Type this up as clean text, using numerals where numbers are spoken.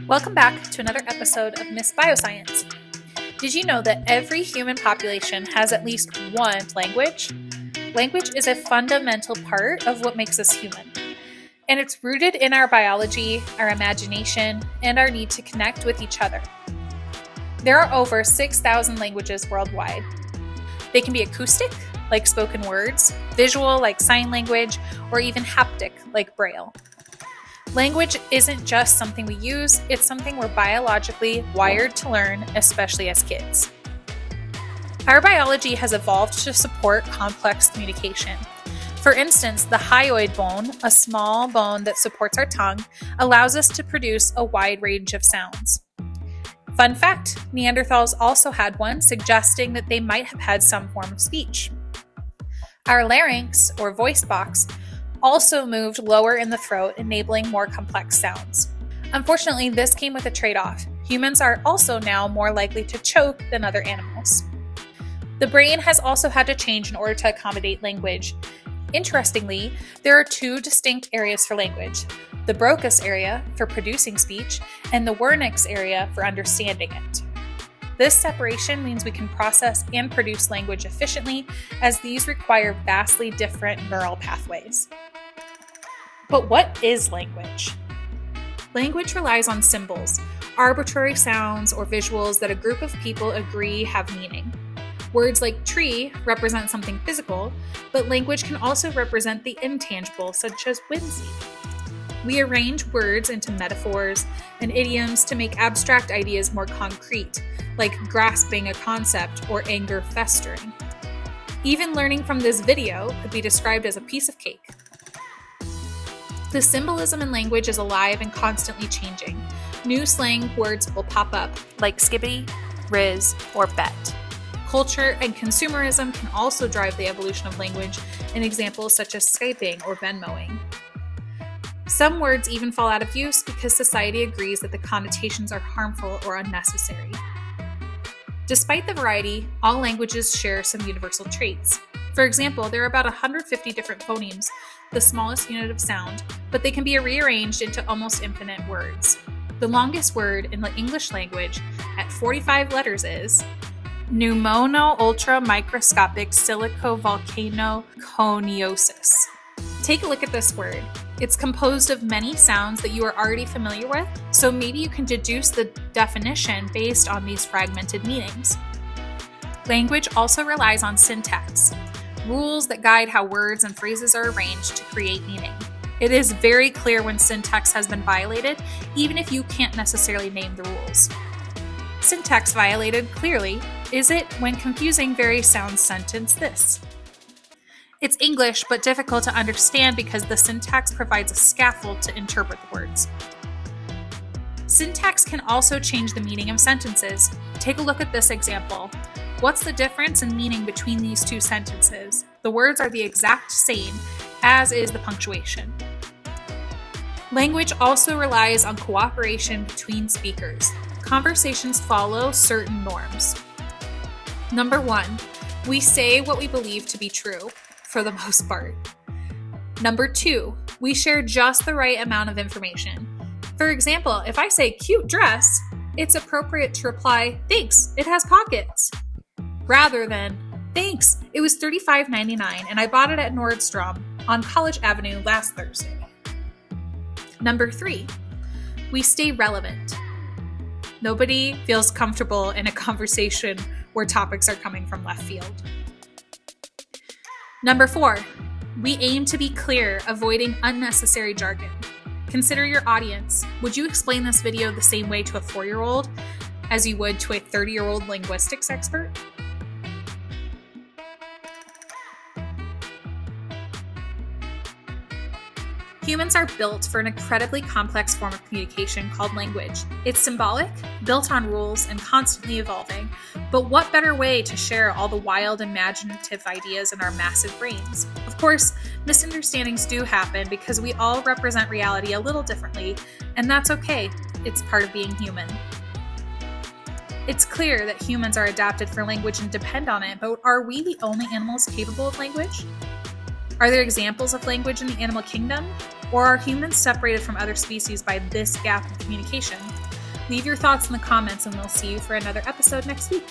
Welcome back to another episode of Miss Bioscience. Did you know that every human population has at least one language? Language is a fundamental part of what makes us human, and it's rooted in our biology, our imagination, and our need to connect with each other. There are over 6,000 languages worldwide. They can be acoustic, like spoken words, visual, like sign language, or even haptic, like Braille. Language isn't just something we use, it's something we're biologically wired to learn, especially as kids. Our biology has evolved to support complex communication. For instance, the hyoid bone, a small bone that supports our tongue, allows us to produce a wide range of sounds. Fun fact, Neanderthals also had one, suggesting that they might have had some form of speech. Our larynx, or voice box, also moved lower in the throat, enabling more complex sounds. Unfortunately, this came with a trade-off. Humans are also now more likely to choke than other animals. The brain has also had to change in order to accommodate language. Interestingly, there are two distinct areas for language: the Broca area for producing speech and the Wernicke area for understanding it. This separation means we can process and produce language efficiently, as these require vastly different neural pathways. But what is language? Language relies on symbols, arbitrary sounds or visuals that a group of people agree have meaning. Words like tree represent something physical, but language can also represent the intangible, such as whimsy. We arrange words into metaphors and idioms to make abstract ideas more concrete, like grasping a concept or anger festering. Even learning from this video could be described as a piece of cake. The symbolism in language is alive and constantly changing. New slang words will pop up, like skibbity, riz, or bet. Culture and consumerism can also drive the evolution of language in examples such as Skyping or Venmoing. Some words even fall out of use because society agrees that the connotations are harmful or unnecessary. Despite the variety, all languages share some universal traits. For example, there are about 150 different phonemes, the smallest unit of sound, but they can be rearranged into almost infinite words. The longest word in the English language at 45 letters is pneumono-ultramicroscopic silicovolcanoconiosis. Take a look at this word. It's composed of many sounds that you are already familiar with, so maybe you can deduce the definition based on these fragmented meanings. Language also relies on syntax, rules that guide how words and phrases are arranged to create meaning. It is very clear when syntax has been violated, even if you can't necessarily name the rules. Syntax violated, clearly, is it when confusing very sound sentence this. It's English, but difficult to understand because the syntax provides a scaffold to interpret the words. Syntax can also change the meaning of sentences. Take a look at this example. What's the difference in meaning between these two sentences? The words are the exact same, as is the punctuation. Language also relies on cooperation between speakers. Conversations follow certain norms. Number 1, we say what we believe to be true, for the most part. Number 2, we share just the right amount of information. For example, if I say cute dress, it's appropriate to reply, thanks, it has pockets, rather than, thanks, it was $35.99 and I bought it at Nordstrom on College Avenue last Thursday. Number 3, we stay relevant. Nobody feels comfortable in a conversation where topics are coming from left field. Number 4, we aim to be clear, avoiding unnecessary jargon. Consider your audience. Would you explain this video the same way to a 4-year-old as you would to a 30-year-old linguistics expert? Humans are built for an incredibly complex form of communication called language. It's symbolic, built on rules, and constantly evolving. But what better way to share all the wild, imaginative ideas in our massive brains? Of course, misunderstandings do happen because we all represent reality a little differently, and that's okay. It's part of being human. It's clear that humans are adapted for language and depend on it, but are we the only animals capable of language? Are there examples of language in the animal kingdom? Or are humans separated from other species by this gap in communication? Leave your thoughts in the comments and we'll see you for another episode next week.